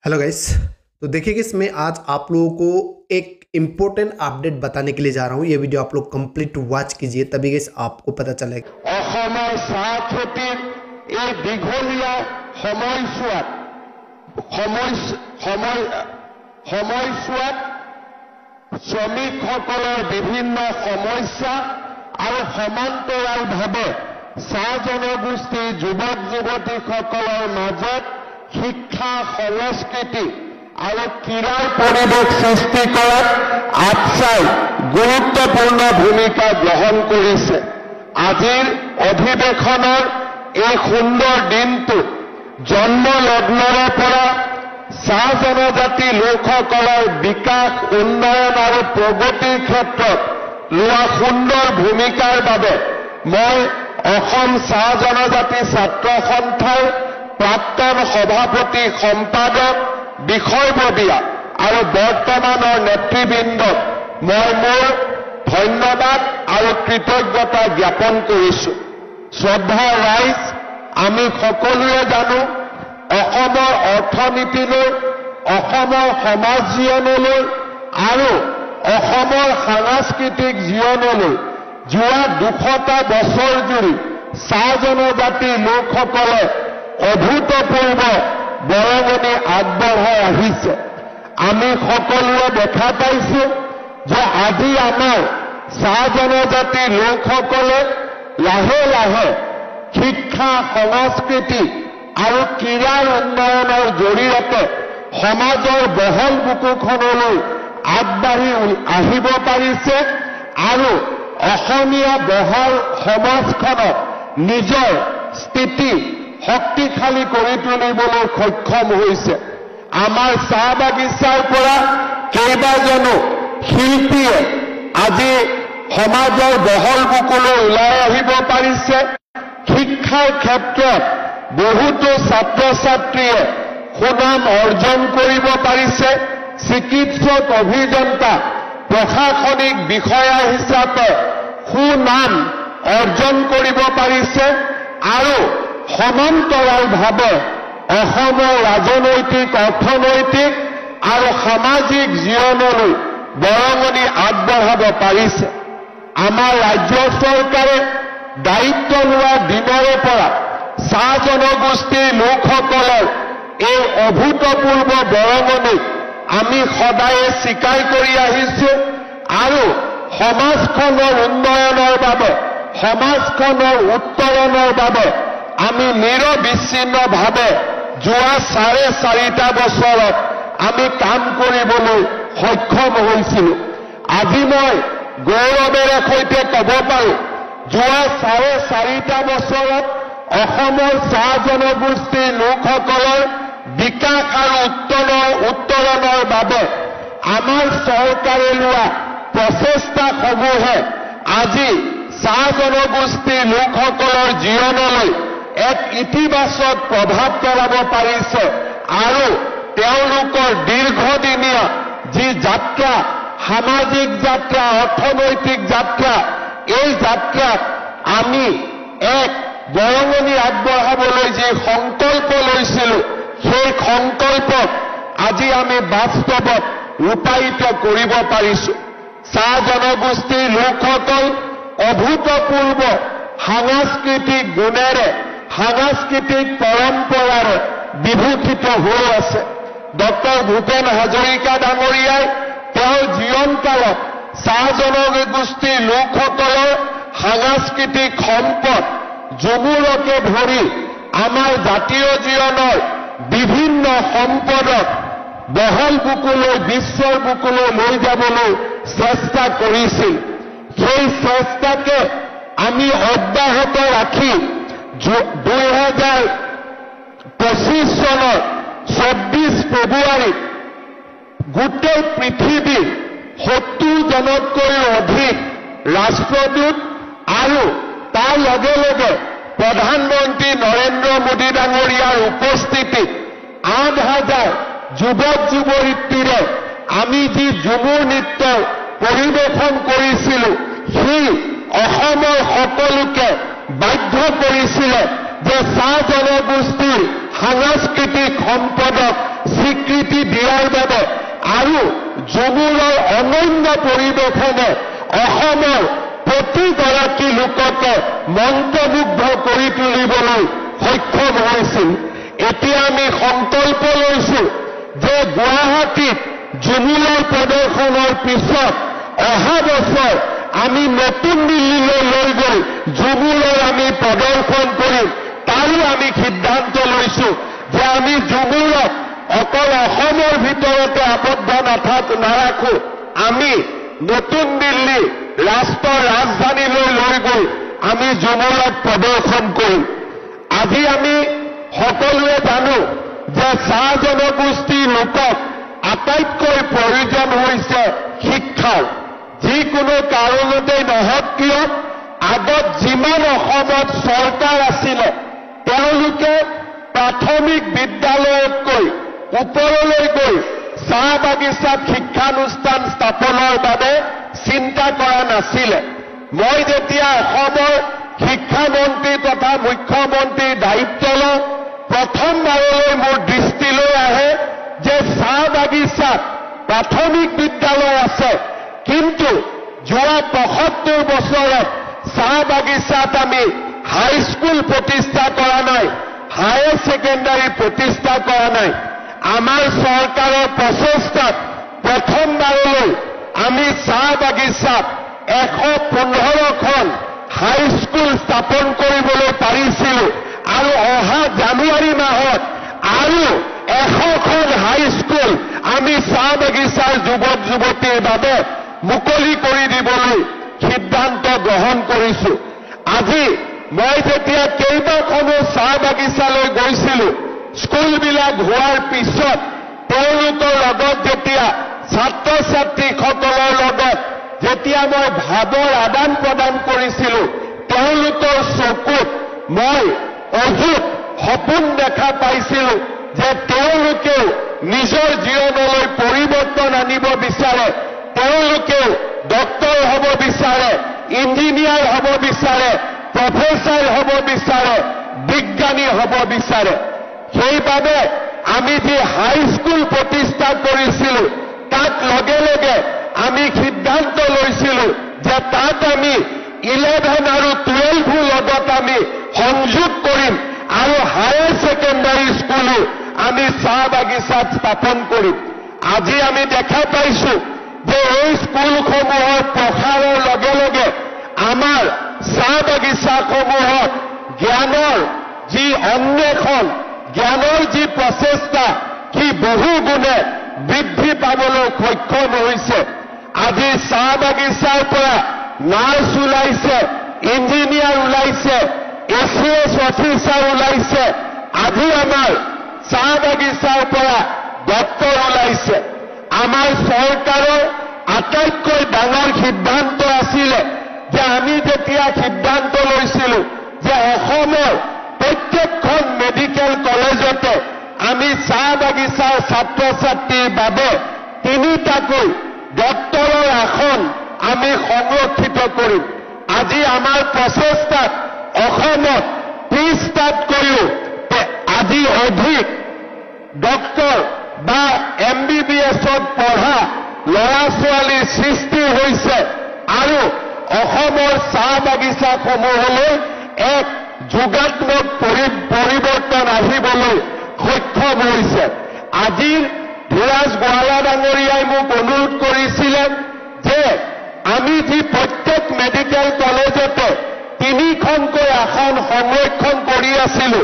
Hello guys. तो देखिए कि इसमें आज आप लोगों को एक इम्पोर्टेंट अपडेट बताने के लिए जा रहा हूँ। ये वीडियो आप लोग कंप्लीट वॉच कीजिए, तभी गाइस आपको पता चलेगा। অসমৰ চাহ খেতিৰ এই দীঘলীয়া সময়ছোৱাত শ্ৰমিকসকলৰ বিভিন্ন সমস্যা আৰু সমান্তৰালভাৱে চাহ জনগোষ্ঠীৰ যুৱক যুৱতীসকলৰ মাজত শিক্ষা সংস্কৃতি আৰু ক্ৰীড়াৰ পৰিৱেশ সৃষ্টি কৰাত আটছাই গুৰুত্বপূৰ্ণ ভূমিকা গ্ৰহণ কৰিছে। আজিৰ অধিৱেশনৰ এই সুন্দৰ দিনটো জন্ম লগ্নৰ পৰা চাহ জনজাতি লোকসকলৰ বিকাশ উন্নয়ন আৰু প্ৰগতিৰ ক্ষেত্ৰত লোৱা সুন্দৰ ভূমিকাৰ বাবে মই অসম চাহ জনজাতি ছাত্ৰ সন্থাৰ প্ৰাক্তন সভাপতি সম্পাদক বিষয়ববীয়া আৰু বৰ্তমানৰ নেতৃবৃন্দক মই মোৰ ধন্যবাদ আৰু কৃতজ্ঞতা জ্ঞাপন কৰিছোঁ। শ্ৰদ্ধা ৰাইজ, আমি সকলোৱে জানো অসমৰ অৰ্থনীতিলৈ, অসমৰ সমাজ জীৱনলৈ আৰু অসমৰ সাংস্কৃতিক জীৱনলৈ যোৱা 200টা বছৰ জুৰি চাহ জনজাতিৰ লোকসকলে অভূতপূৰ্ব বৰঙণি আগবঢ়াই আহিছে। আমি সকলোৱে দেখা পাইছোঁ যে আজি আমাৰ চাহ জনজাতিৰ লোকসকলে লাহে লাহে শিক্ষা সংস্কৃতি আৰু ক্ৰীড়াৰ উন্নয়নৰ জৰিয়তে সমাজৰ বহল বুকুখনলৈ আগবাঢ়ি আহিব পাৰিছে আৰু অসমীয়া বহল সমাজখনক নিজৰ স্থিতি শক্তিশালী কৰি তুলিবলৈ সক্ষম হৈছে। আমাৰ চাহ বাগিচাৰ পৰা কেইবাজনো শিল্পীয়ে আজি সমাজৰ বহল বুকুলৈ ওলাই আহিব পাৰিছে। শিক্ষাৰ ক্ষেত্ৰত বহুতো ছাত্ৰ ছাত্ৰীয়ে সুনাম অৰ্জন কৰিব পাৰিছে। চিকিৎসক, অভিযন্তা, প্ৰশাসনিক বিষয়া হিচাপে সুনাম অৰ্জন কৰিব পাৰিছে আৰু সমান্তৰালভাৱে অসমৰ ৰাজনৈতিক, অৰ্থনৈতিক আৰু সামাজিক জীৱনলৈ বৰঙণি আগবঢ়াব পাৰিছে। আমাৰ ৰাজ্য চৰকাৰে দায়িত্ব লোৱা দিনৰে পৰা চাহ জনগোষ্ঠীৰ লোকসকলৰ এই অভূতপূৰ্ব বৰঙণিক আমি সদায়ে স্বীকাৰ কৰি আহিছোঁ আৰু সমাজখনৰ উন্নয়নৰ বাবে, সমাজখনৰ উত্তৰণৰ বাবে আমি নিৰবিচ্ছিন্নভাৱে যোৱা 4.5 বছৰত আমি কাম কৰিবলৈ সক্ষম হৈছিলোঁ। আজি মই গৌৰৱেৰে সৈতে ক'ব পাৰোঁ, যোৱা 4.5 বছৰত অসমৰ চাহ জনগোষ্ঠীৰ লোকসকলৰ বিকাশ আৰু উত্তৰণৰ বাবে আমাৰ চৰকাৰে লোৱা প্ৰচেষ্টাসমূহে আজি চাহ জনগোষ্ঠীৰ লোকসকলৰ জীৱনলৈ এক ইতিবাচক প্ৰভাৱ পেলাব পাৰিছে আৰু তেওঁলোকৰ দীৰ্ঘদিনীয়া যি যাত্ৰা, সামাজিক যাত্ৰা, অৰ্থনৈতিক যাত্ৰা, এই যাত্ৰাত আমি এক বৰঙণি আগবঢ়াবলৈ যি সংকল্প লৈছিলোঁ, সেই সংকল্পক আজি আমি বাস্তৱত ৰূপায়িত কৰিব পাৰিছোঁ। চাহ জনগোষ্ঠীৰ লোকসকল অভূতপূৰ্ব সাংস্কৃতিক গুণেৰে, সাংস্কৃতিক পৰম্পৰাৰে বিভূষিত হৈ আছে। ডক্টৰ ভূপেন হাজৰিকা ডাঙৰীয়াই তেওঁৰ জীৱনকালত চাহ জনগোষ্ঠীৰ লোকসকলৰ সাংস্কৃতিক সম্পদ যমুৰকে ধৰি আমাৰ জাতীয় জীৱনৰ বিভিন্ন সম্পদক বহল বুকুলৈ, বিশ্বৰ বুকুলৈ লৈ যাবলৈ চেষ্টা কৰিছিল। সেই চেষ্টাকে আমি অব্যাহত ৰাখি 2025 চনৰ 24 ফেব্ৰুৱাৰীত গোটেই পৃথিৱীৰ 70জনতকৈও অধিক ৰাষ্ট্ৰদূত আৰু তাৰ লগে লগে প্ৰধানমন্ত্ৰী নৰেন্দ্ৰ মোদী ডাঙৰীয়াৰ উপস্থিতিত 8,000 যুৱক যুৱতীৰে আমি যি ঝুমুৰ নৃত্য পৰিৱেশন কৰিছিলোঁ, সেই অসমৰ সকলোকে বাধ্য কৰিছিলে যে চাহ জনগোষ্ঠীৰ সাংস্কৃতিক সম্পদক স্বীকৃতি দিয়াৰ বাবে আৰু ঝুমুৰৰ অনন্য পৰিৱেশনে অসমৰ প্ৰতিগৰাকী লোককে মন্ত্ৰমুগ্ধ কৰি তুলিবলৈ সক্ষম হৈছিল। এতিয়া আমি সংকল্প লৈছো যে গুৱাহাটীত ঝুমুৰৰ প্ৰদৰ্শনৰ পিছত অহা বছৰ আমি নতুন দিল্লীলৈ লৈ গৈ ঝুমুৰৰ আমি প্ৰদৰ্শন কৰিম। তাৰো আমি সিদ্ধান্ত লৈছো যে আমি ঝুমুৰক অকল অসমৰ ভিতৰতে আবদ্ধ নাৰাখো, আমি নতুন দিল্লী ৰাষ্ট্ৰৰ ৰাজধানীলৈ লৈ গৈ আমি ঝুমুৰক প্ৰদৰ্শন কৰিম। আজি আমি সকলোৱে জানো যে চাহ জনগোষ্ঠীৰ লোকক আটাইতকৈ প্ৰয়োজন হৈছে শিক্ষাৰ। যিকোনো কাৰণতেই নহওক কিয় আগত যিমান অসমত চৰকাৰ আছিলে তেওঁলোকে প্ৰাথমিক বিদ্যালয়তকৈ ওপৰলৈ গৈ চাহ বাগিচাত শিক্ষানুষ্ঠান স্থাপনৰ বাবে চিন্তা কৰা নাছিলে। মই যেতিয়া অসমৰ শিক্ষামন্ত্ৰী তথা মুখ্যমন্ত্ৰীৰ দায়িত্ব লওঁ প্ৰথমবাৰলৈ মোৰ দৃষ্টিলৈ আহে যে চাহ বাগিচাত প্ৰাথমিক বিদ্যালয় আছে, কিন্তু যোৱা ৭৫ বছৰত চাহ বাগিচাত আমি হাইস্কুল প্ৰতিষ্ঠা কৰা নাই, হায়াৰ ছেকেণ্ডাৰী প্ৰতিষ্ঠা কৰা নাই। আমাৰ চৰকাৰৰ প্ৰচেষ্টাত প্ৰথমবাৰলৈ আমি চাহ বাগিচাত ১১৫খন হাইস্কুল স্থাপন কৰিবলৈ পাৰিছিলো আৰু অহা জানুৱাৰী মাহত আৰু ১০০খন হাইস্কুল আমি চাহ বাগিচাৰ যুৱক যুৱতীৰ বাবে মুকলি কৰি দিবলৈ সিদ্ধান্ত গ্ৰহণ কৰিছো। আজি মই যেতিয়া কেইবাখনো চাহ বাগিচালৈ গৈছিলো, স্কুলবিলাক হোৱাৰ পিছত তেওঁলোকৰ লগত যেতিয়া ছাত্ৰ ছাত্ৰীসকলৰ লগত যেতিয়া মই ভাৱৰ আদান প্ৰদান কৰিছিলো, তেওঁলোকৰ চকুত মই অদ্ভুত সপোন দেখা পাইছিলো যে তেওঁলোকেও নিজৰ জীৱনলৈ পৰিৱৰ্তন আনিব বিচাৰে, তেওঁলোকেও ডক্তৰ হ'ব বিচাৰে, ইঞ্জিনিয়াৰ হ'ব বিচাৰে, প্ৰফেচাৰ হ'ব বিচাৰে, বিজ্ঞানী হ'ব বিচাৰে। সেইবাবে আমি যি হাইস্কুল প্ৰতিষ্ঠা কৰিছিলো তাক লগে লগে আমি সিদ্ধান্ত লৈছিলো যে তাত আমি 11 আৰু 12 লগত আমি সংযোগ কৰিম আৰু হায়াৰ ছেকেণ্ডাৰী স্কুলো আমি চাহ বাগিচাত স্থাপন কৰিম। আজি আমি দেখা পাইছো যে এই স্কুলসমূহৰ প্ৰসাৰৰ লগে লগে আমাৰ চাহ বাগিচাসমূহত জ্ঞানৰ যি অন্বেষণ, জ্ঞানৰ যি প্ৰচেষ্টা সি বহু গুণে বৃদ্ধি পাবলৈ সক্ষম হৈছে। আজি চাহ বাগিচাৰ পৰা নাৰ্ছ ওলাইছে, ইঞ্জিনিয়াৰ ওলাইছে, ACS অফিচাৰ ওলাইছে, আজি আমাৰ চাহ বাগিচাৰ পৰা ডক্তৰ ওলাইছে। আমাৰ চৰকাৰৰ আটাইতকৈ ডাঙৰ সিদ্ধান্ত আছিলে যে আমি যেতিয়া সিদ্ধান্ত লৈছিলো যে অসমৰ প্ৰত্যেকখন মেডিকেল কলেজতে আমি চাহ বাগিচাৰ ছাত্ৰ ছাত্ৰীৰ বাবে 3টাকৈ ডক্তৰৰ আসন আমি সংৰক্ষিত কৰিম। আজি আমাৰ প্ৰচেষ্টাত অসমত 30টাতকৈও আজি অধিক ডক্তৰ বা MBBSত পঢ়া ল'ৰা ছোৱালীৰ সৃষ্টি হৈছে আৰু অসমৰ চাহ বাগিচাসমূহলৈ এক যোগাত্মক পৰিৱৰ্তন আহিবলৈ সক্ষম হৈছে। আজি ধীৰাজ গোৱালা ডাঙৰীয়াই মোক অনুৰোধ কৰিছিলে যে আমি যি প্ৰত্যেক মেডিকেল কলেজতে 3খনকৈ আসন সংৰক্ষণ কৰি আছিলো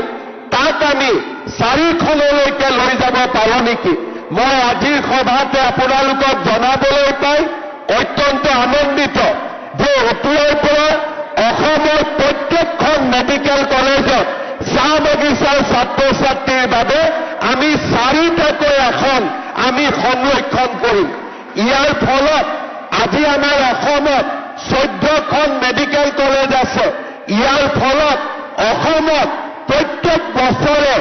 তাক আমি 4খনলৈকে লৈ যাব পাৰো নেকি। মই আজিৰ সভাতে আপোনালোকক জনাবলৈ পাই অত্যন্ত আনন্দিত যে এতিয়াৰ পৰা অসমৰ প্ৰত্যেকখন মেডিকেল কলেজত চাহ বাগিচাৰ ছাত্ৰ ছাত্ৰীৰ বাবে আমি 4টাকৈ আসন আমি সংৰক্ষণ কৰিম। ইয়াৰ ফলত আজি আমাৰ অসমত 14খন মেডিকেল কলেজ আছে। ইয়াৰ ফলত অসমত প্ৰত্যেক বছৰে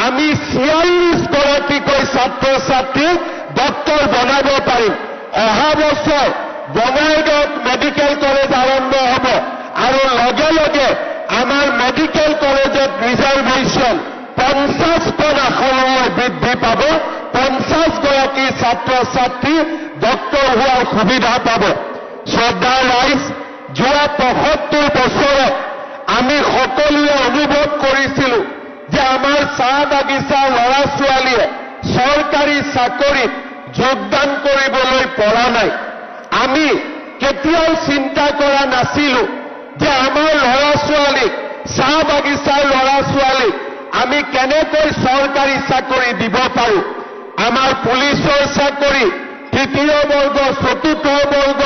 আমি 46গৰাকীকৈ ছাত্ৰ ছাত্ৰীক ডক্তৰ বনাব পাৰিম। অহা বছৰ বঙাইগাঁৱত মেডিকেল কলেজ আৰম্ভ হ'ব আৰু লগে লগে আমাৰ মেডিকেল কলেজত ৰিজাৰ্ভেশ্যন 50খন আসনলৈ বৃদ্ধি পাব। গৰাকী ছাত্ৰ ছাত্ৰী ডক্টৰ হোৱাৰ সুবিধা পাব। শ্ৰদ্ধাৰ ৰাইজ, যোৱা ৭৫ বছৰত আমি সকলোৱে অনুভৱ কৰিছিলোঁ যে আমাৰ চাহ বাগিচাৰ ল'ৰা ছোৱালীয়ে চৰকাৰী চাকৰিত যোগদান কৰিবলৈ পৰা নাই। আমি কেতিয়াও চিন্তা কৰা নাছিলোঁ যে আমাৰ ল'ৰা ছোৱালীক, চাহ বাগিচাৰ ল'ৰা ছোৱালীক আমি কেনেকৈ চৰকাৰী চাকৰি দিব পাৰোঁ। আমাৰ পুলিচৰ চাকৰি, ৩য় বৰ্গ, ৪ৰ্থ বৰ্গ,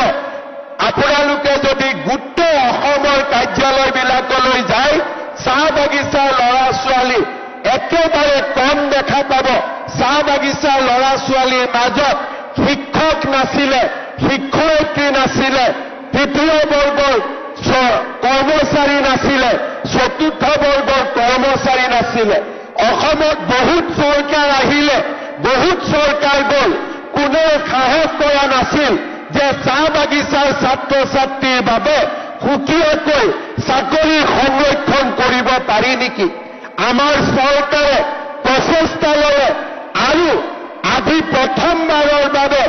আপোনালোকে যদি গোটেই অসমৰ কাৰ্যালয়বিলাকলৈ যায়, চাহ বাগিচাৰ ল'ৰা ছোৱালী একেবাৰে কম দেখা পাব। চাহ বাগিচাৰ ল'ৰা ছোৱালীৰ মাজত শিক্ষক নাছিলে, শিক্ষয়িত্ৰী নাছিলে, ৩য় বৰ্গৰ কৰ্মচাৰী নাছিলে, ৪ৰ্থ বৰ্গৰ কৰ্মচাৰী নাছিলে। অসমত বহুত চৰকাৰ আহিলে, বহুত চৰকাৰ গ'ল, কোনেও সাহস কৰা নাছিল যে চাহ বাগিচাৰ ছাত্ৰ ছাত্ৰীৰ বাবে সুকীয়াকৈ চাকৰি সংৰক্ষণ কৰিব পাৰি নেকি। আমাৰ চৰকাৰে প্ৰচেষ্টা ল'লে আৰু আজি প্ৰথমবাৰৰ বাবে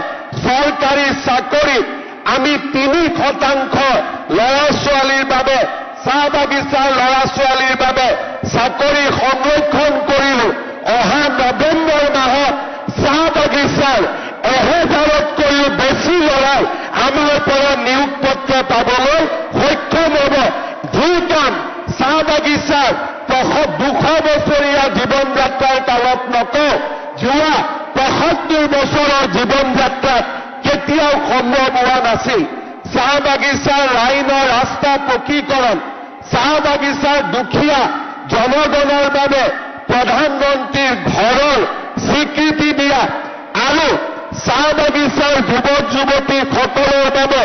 চৰকাৰী চাকৰিত আমি ৩% ল'ৰা ছোৱালীৰ বাবে, চাহ বাগিচাৰ ল'ৰা ছোৱালীৰ বাবে চাকৰি সংৰক্ষণ কৰিলোঁ। অহা নৱেম্বৰ মাহত চাহ বাগিচাৰ ১,০০০তকৈও বেছি ল'ৰাই আমাৰ পৰা নিয়োগ পত্ৰ পাবলৈ সক্ষম হ'ব। যি কাম চাহ বাগিচাৰ ২০০ বছৰীয়া জীৱন যাত্ৰাৰ কালত নকওঁ, যোৱা ৭৫ বছৰৰ জীৱন যাত্ৰাত কেতিয়াও সম্ভৱ হোৱা নাছিল। চাহ বাগিচাৰ লাইনৰ ৰাস্তা পকীকৰণ, চাহ বাগিচাৰ দুখীয়া জনগণৰ বাবে প্ৰধানমন্ত্ৰীৰ ঘৰৰ স্বীকৃতি দিয়া আৰু চাহ বাগিচাৰ যুৱক যুৱতীসকলৰ বাবে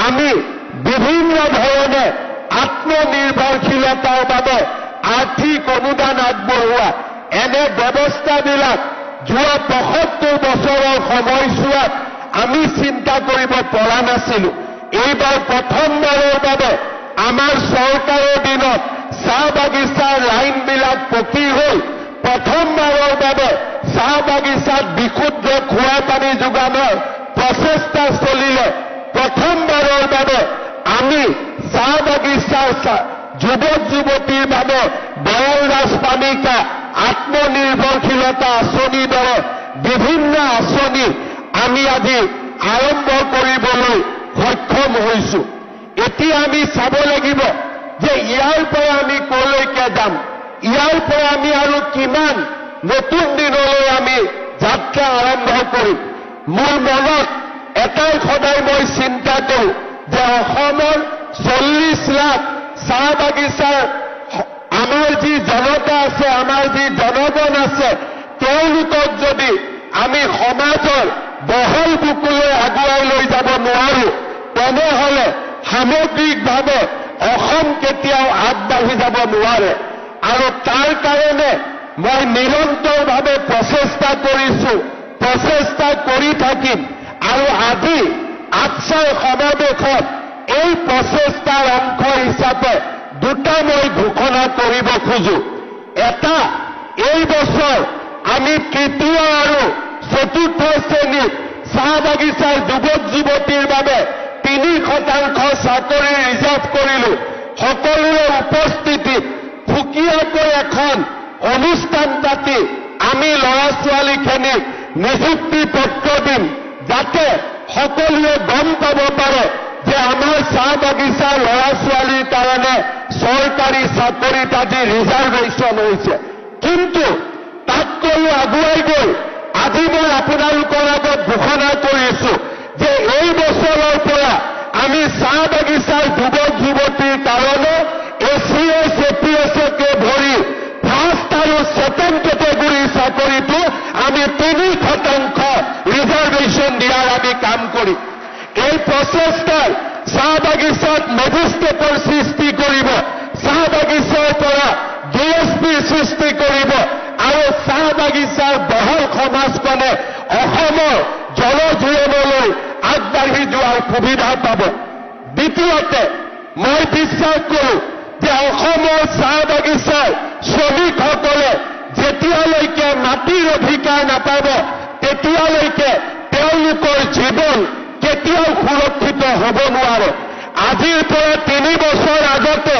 আমি বিভিন্ন ধৰণে আত্মনিৰ্ভৰশীলতাৰ বাবে আৰ্থিক অনুদান আগবঢ়োৱা, এনে ব্যৱস্থাবিলাক যোৱা ৭৫ বছৰৰ সময়ছোৱাত আমি চিন্তা কৰিব পৰা নাছিলোঁ। এইবাৰ প্ৰথমবাৰৰ বাবে আমাৰ চৰকাৰৰ দিনত চাহ বাগিচাৰ লাইনবিলাক পকী হ'ল। প্ৰথমবাৰৰ বাবে চাহ বাগিচাত বিশুদ্ধ খোৱা পানী যোগানৰ প্ৰচেষ্টা চলিলে। প্ৰথমবাৰৰ বাবে আমি চাহ বাগিচাৰ যুৱক যুৱতীৰ বাবে বৰল ৰাজপানিকা, আত্মনিৰ্ভৰশীলতা আঁচনিৰ দৰে বিভিন্ন আঁচনি আমি আজি আৰম্ভ কৰিবলৈ সক্ষম হৈছোঁ। এতিয়া আমি চাব লাগিব যে ইয়াৰ পৰা আমি কলৈকে যাম, ইয়াৰ পৰা আমি আৰু কিমান নতুন দিনলৈ আমি যাত্ৰা আৰম্ভ কৰিম। মোৰ মনত এটাই সদায় মই চিন্তা কৰোঁ যে অসমৰ ৪০ লাখ চাহ বাগিচাৰ আমাৰ যি জনতা আছে, আমাৰ যি জনগণ আছে, তেওঁলোকক যদি আমি সমাজৰ বহল বুকুলৈ আগুৱাই লৈ যাব নোৱাৰোঁ, তেনেহ'লে সামগ্ৰিকভাৱে অসম কেতিয়াও আগবাঢ়ি যাব নোৱাৰে। আৰু তাৰ কাৰণে মই নিৰন্তৰভাৱে প্ৰচেষ্টা কৰিছোঁ, প্ৰচেষ্টা কৰি থাকিম। আৰু আজি আটছাৰ সমাৱেশত এই প্ৰচেষ্টাৰ অংশ হিচাপে দুটা মই ঘোষণা কৰিব খোজোঁ। এটা, এই বছৰ আমি ৩য় আৰু ৪ৰ্থ শ্ৰেণীত চাহ বাগিচাৰ যুৱক যুৱতীৰ বাবে ৩% চাকৰি ৰিজাৰ্ভ কৰিলোঁ। সকলোৰে উপস্থিতিত সুকীয়াকৈ এখন অনুষ্ঠান পাতি আমি ল'ৰা ছোৱালীখিনিক নিযুক্তি পত্ৰ দিম, যাতে সকলোৱে গম পাব পাৰে যে আমাৰ চাহ বাগিচাৰ ল'ৰা ছোৱালীৰ কাৰণে চৰকাৰী চাকৰিত আজি ৰিজাৰ্ভেশ্যন হৈছে। কিন্তু তাতকৈও আগুৱাই গৈ আজি মই আপোনালোকৰ আগত ঘোষণা কৰিছোঁ যে এই বছৰৰ পৰা আমি চাহ বাগিচাৰ যুৱক যুৱতীৰ কাৰণে ACS, APSকে ধৰি ফাৰ্ষ্ট আৰু ছেকেণ্ড কেটেগৰীৰ চাকৰিটো আমি 3% ৰিজাৰ্ভেশ্যন দিয়াৰ আমি কাম কৰিম। এই প্ৰচেষ্টাই চাহ বাগিচাত মেজিষ্ট্ৰেটৰ সৃষ্টি কৰিব, চাহ বাগিচাৰ পৰা DSPৰ সৃষ্টি কৰিব আৰু চাহ বাগিচাৰ বহল সমাজখনে অসমৰ জনজীৱনলৈ আগবাঢ়ি যোৱাৰ সুবিধা পাব। দ্বিতীয়তে, মই বিশ্বাস কৰোঁ যে অসমৰ চাহ বাগিচাৰ শ্ৰমিকসকলে যেতিয়ালৈকে মাটিৰ অধিকাৰ নাপাব, তেতিয়ালৈকে তিনি বছৰ আগতে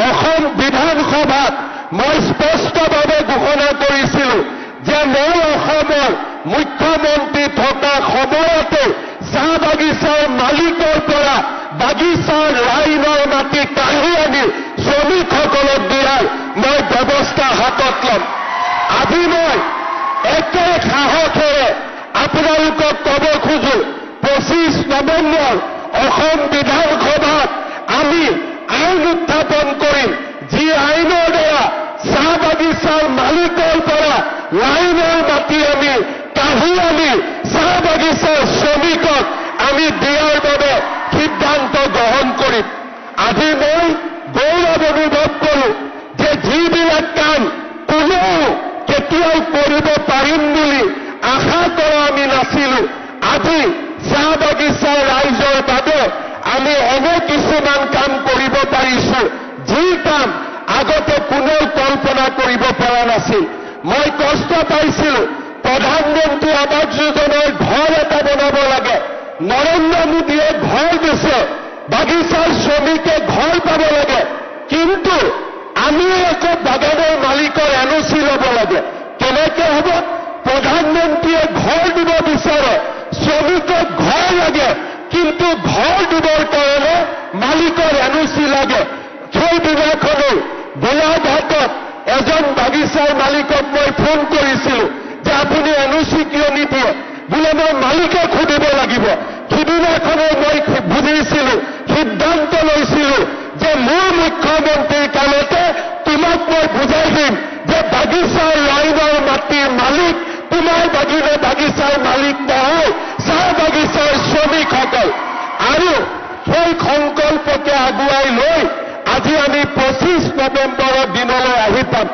অসম বিধানসভাত মই স্পষ্টভাৱে ঘোষণা কৰিছিলোঁ যে মই অসমৰ মুখ্যমন্ত্ৰী থকা সময়তে চাহ বাগিচাৰ মালিকৰ পৰা বাগিচাৰ লাইনৰ মাটি কাঢ়ি আনি শ্ৰমিকসকলক দিয়াৰ মই ব্যৱস্থা হাতত ল'ম। আজি মই একে সাহসেৰে আপোনালোকক ক'ব খোজো 25 নৱেম্বৰ অসম বিধানসভাত আমি আইন উত্থাপন কৰিম, যি আইনৰ দ্বাৰা চাহ বাগিচাৰ মালিকৰ পৰা লাইনৰ মাটি আমি কাঢ়ি আনি চাহ বাগিচাৰ শ্ৰমিকক আমি দিয়াৰ বাবে সিদ্ধান্ত গ্ৰহণ কৰিম। আজি মই গৌৰৱ অনুভৱ কৰোঁ যে যিবিলাক কাম কোনেও কেতিয়াও কৰিব পাৰিম বুলি আশা কৰা আমি নাছিলোঁ, আজি চাহ বাগিচাৰ ৰাইজৰ বাবে আমি এনে কিছুমান কাম কৰিব পাৰিছোঁ যি কাম আগতে কোনেও কল্পনা কৰিব পৰা নাছিল। মই কষ্ট পাইছিলোঁ, প্ৰধানমন্ত্ৰী আৱাস যোজনাৰ ঘৰ এটা বনাব লাগে, নৰেন্দ্ৰ মোদীয়ে ঘৰ দিছে, বাগিচাৰ শ্ৰমিকে ঘৰ পাব লাগে, কিন্তু আমি আকৌ বাগানৰ মালিকৰ NOC ল'ব লাগে। কেনেকে হ'ব? প্ৰধানমন্ত্ৰীয়ে ঘৰ দিব বিচাৰে, শ্ৰমিকক ঘৰ লাগে, কিন্তু ঘৰ দিবৰ কাৰণে মালিকৰ NOC লাগে। সেইদিনাখনেই গোলাঘাটত এজন বাগিচাৰ মালিকক মই ফোন কৰিছিলোঁ যে আপুনি NOC কিয় নিদিয়ে? বোলে মই মালিকক সুধিব লাগিব। সিদিনাখনেই মই বুজিছিলোঁ, সিদ্ধান্ত লৈছিলোঁ যে মোৰ মুখ্যমন্ত্ৰীৰ কালতে তোমাক মই বুজাই দিম যে বাগিচাৰ লাইনৰ মাটিৰ মালিক তোমাৰ বাগিচাৰ মালিক নহয়, চাহ বাগিচাৰ শ্ৰমিকসকল। আৰু সেই সংকল্পকে আগুৱাই লৈ আজি আমি 25 নৱেম্বৰৰ দিনলৈ আহি পাম।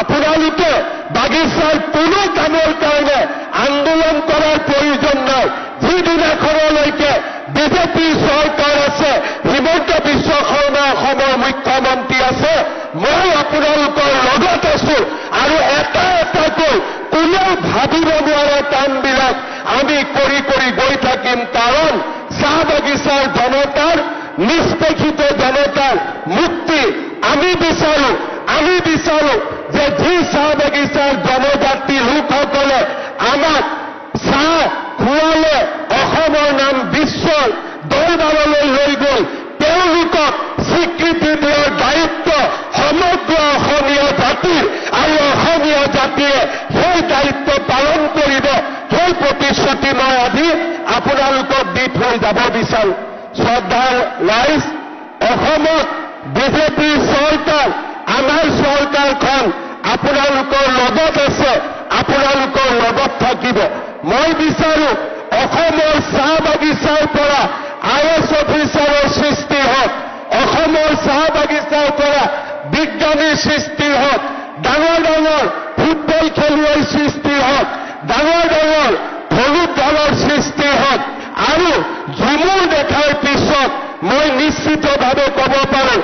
আপোনালোকে বাগিচাৰ কোনো কামৰ কাৰণে আন্দোলন কৰাৰ প্ৰয়োজন নাই। যিদিনাখনলৈকে বিজেপি চৰকাৰ আছে, হিমন্ত বিশ্ব শৰ্মা অসমৰ মুখ্যমন্ত্ৰী আছে, মই আপোনালোকৰ লগত আছো। আৰু এটা এটাকৈ কোনেও ভাবিব নোৱাৰা কামবিলাক আমি কৰি কৰি গৈ থাকিম, কাৰণ চাহ বাগিচাৰ জনতাৰ, নিষ্পেষিত জনতাৰ মুক্তি আমি বিচাৰো। আমি বিচাৰো যে যি চাহ বাগিচাৰ জনজাতি লোকসকলে আমাক চাহ খুৱালে, অসমৰ নাম বিশ্বৰ দৰবাৰলৈ লৈ গ'ল, তেওঁলোকক স্বীকৃতি দিয়াৰ দায়িত্ব সমগ্ৰ অসমীয়া জাতিৰ, আৰু অসমীয়া জাতিয়ে সেই দায়িত্ব পালন কৰিব। সেই প্ৰতিশ্ৰুতি মই আজি আপোনালোকক দি থৈ যাব বিচাৰো। শ্ৰদ্ধাৰ ৰাইজ, অসমত বিজেপিৰ চৰকাৰ, আমাৰ চৰকাৰখন আপোনালোকৰ লগত আছে, আপোনালোকৰ লগত থাকিব। মই বিচাৰো অসমৰ চাহ বাগিচাৰ পৰা IAS অফিচাৰৰ সৃষ্টি হওক, অসমৰ চাহ বাগিচাৰ পৰা বিজ্ঞানীৰ সৃষ্টি হওক, ডাঙৰ ডাঙৰ ফুটবল খেলুৱৈৰ সৃষ্টি হওক, ডাঙৰ ডাঙৰ ধনুক দলৰ সৃষ্টি হওক। আৰু ঝুমুৰ দেখাৰ পিছত মই নিশ্চিতভাৱে ক'ব পাৰোঁ